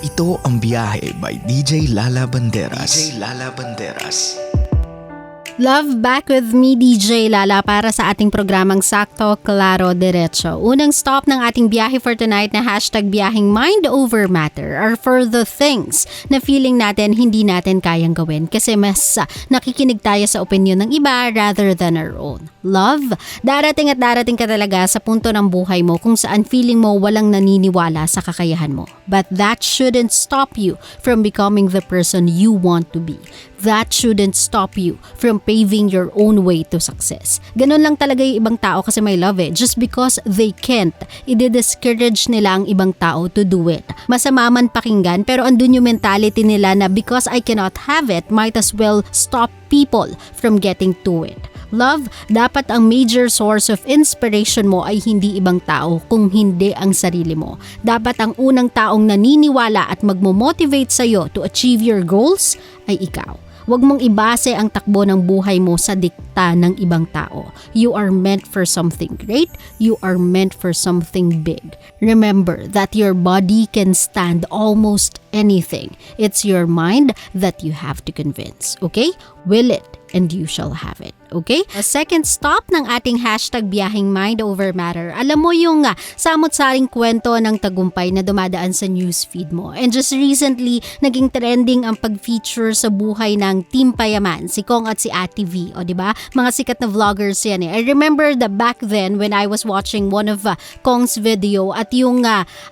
Ito ang Biyahe by DJ Lala Banderas. DJ Lala Banderas. Love back with me, DJ Lala, para sa ating programang Sakto, Klaro, Diretso. Unang stop ng ating biyahe for tonight na hashtag biyaheng mind over matter are for the things na feeling natin hindi natin kayang gawin kasi mas nakikinig tayo sa opinion ng iba rather than our own. Love, darating at darating ka talaga sa punto ng buhay mo kung saan feeling mo walang naniniwala sa kakayahan mo. But that shouldn't stop you from becoming the person you want to be. That shouldn't stop you from paving your own way to success. Ganun lang talaga yung ibang tao kasi may love eh. Just because they can't, i-discourage nila ang ibang tao to do it. Masama man pakinggan pero andun yung mentality nila na because I cannot have it, might as well stop people from getting to it. Love, dapat ang major source of inspiration mo ay hindi ibang tao kung hindi ang sarili mo. Dapat ang unang taong naniniwala at magmo-motivate sa'yo to achieve your goals ay ikaw. Huwag mong ibase ang takbo ng buhay mo sa dikta ng ibang tao. You are meant for something great. You are meant for something big. Remember that your body can stand almost anything. It's your mind that you have to convince. Okay? Will it and you shall have it. Okay? A second stop ng ating hashtag biyaheng mind over matter. Alam mo yung samot-saring kwento ng tagumpay na dumadaan sa newsfeed mo. And just recently, naging trending ang pag-feature sa buhay ng Team Payaman, si Kong at si Ate V. O diba? Mga sikat na vloggers yan eh. I remember the back then when I was watching one of Kong's video at yung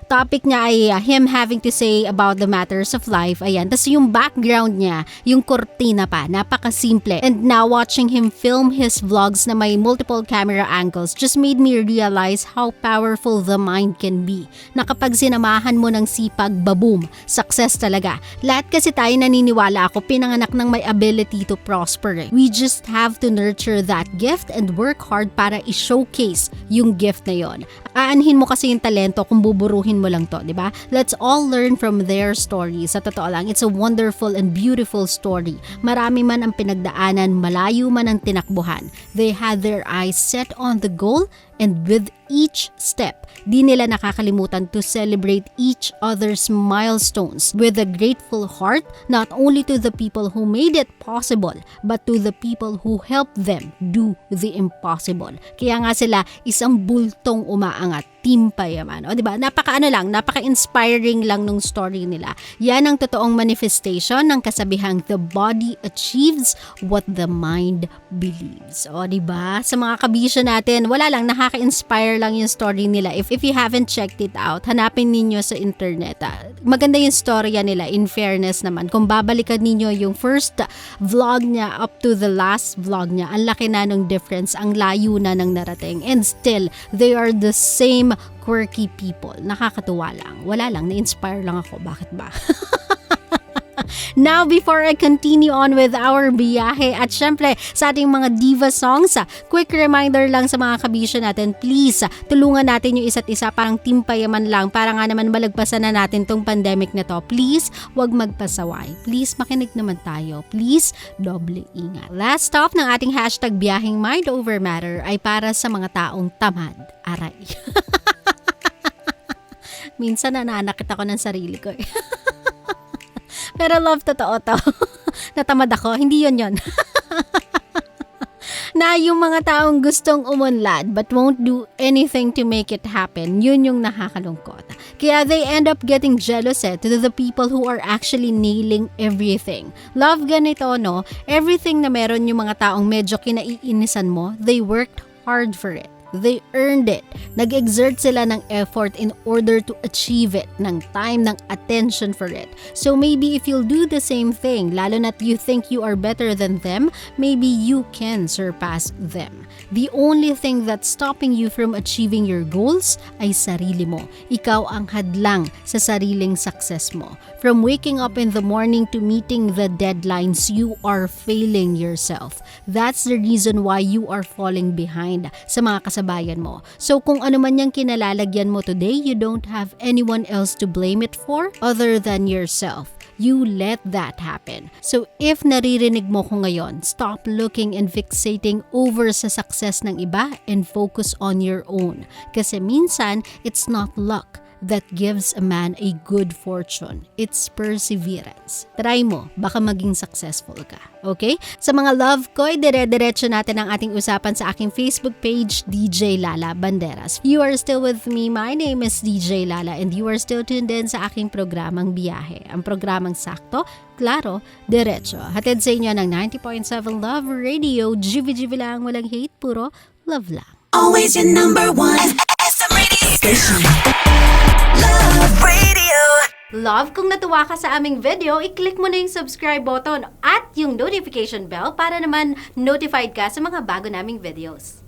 topic niya ay him having to say about the matters of life. Ayan. Tapos yung background niya, yung kortina pa, napakasimple. And now watching him film his vlogs na may multiple camera angles just made me realize how powerful the mind can be. Na kapag sinamahan mo ng sipag, baboom, success talaga. Lahat kasi tayo naniniwala ako pinanganak ng may ability to prosper. We just have to nurture that gift and work hard para i-showcase yung gift na yon. Aanhin mo kasi yung talento kung buburuhin mo lang to, di ba? Let's all learn from their stories. Sa totoo lang, it's a wonderful and beautiful story. Marami man ang pinagdaanan, malayo man ang tinakbuhan. They had their eyes set on the goal and with each step, di nila nakakalimutan to celebrate each other's milestones with a grateful heart, not only to the people who made it possible, but to the people who helped them do the impossible. Kaya nga sila isang bultong umaangat, Team Payaman. O diba, napaka-inspiring lang nung story nila. Yan ang totoong manifestation ng kasabihang the body achieves what the mind believes. O diba, sa mga kabisyo natin, wala lang, nakaka-inspire lang yung story nila. If you haven't checked it out, hanapin ninyo sa internet. Maganda yung storya nila, in fairness naman. Kung babalikan ninyo yung first vlog niya up to the last vlog niya, ang laki na ng difference, ang layo na ng narating. And still, they are the same quirky people. Nakakatuwa lang. Wala lang, na-inspire lang ako. Bakit ba? Now, before I continue on with our biyahe at syempre sa ating mga diva songs, quick reminder lang sa mga kabisyo natin, please, tulungan natin yung isa't isa, parang Team Payaman lang, para nga naman malagpasan na natin tong pandemic na to. Please, wag magpasaway. Please, makinig naman tayo. Please, doble ingat. Last stop ng ating hashtag biyaheng mind over matter ay para sa mga taong tamad. Aray. Minsan nananakit ako ng sarili ko eh. Pero love, totoo to. Natamad ako. Hindi yun. Na yung mga taong gustong umunlad but won't do anything to make it happen, yun yung nakakalungkot. Kaya they end up getting jealous to the people who are actually nailing everything. Love, ganito, no? Everything na meron yung mga taong medyo kinaiinisan mo, they worked hard for it. They earned it. Nag-exert sila ng effort in order to achieve it, ng time, ng attention for it. So maybe if you'll do the same thing, lalo na't you think you are better than them, maybe you can surpass them. The only thing that's stopping you from achieving your goals ay sarili mo. Ikaw ang hadlang sa sariling success mo. From waking up in the morning to meeting the deadlines, you are failing yourself. That's the reason why you are falling behind sa mga kasabayan mo. So kung ano man yung kinalalagyan mo today, you don't have anyone else to blame it for other than yourself. You let that happen. So if naririnig mo ko ngayon, stop looking and fixating over sa success ng iba and focus on your own. Kasi minsan, it's not luck. that gives a man a good fortune. It's perseverance. Try mo, baka maging successful ka. Okay? Sa mga love ko, dire-diretso natin ang ating usapan sa aking Facebook page, DJ Lala Banderas. You are still with me. My name is DJ Lala and you are still tuned in sa aking programang Biyahe. Ang programang sakto, klaro, diretso. Hatid sa inyo ng 90.7 Love Radio. GV lang, walang hate, puro love lang. Always your number one SM radio station. Love Radio. Love, kung natuwa ka sa aming video, i-click mo na yung subscribe button at yung notification bell para naman notified ka sa mga bago naming videos.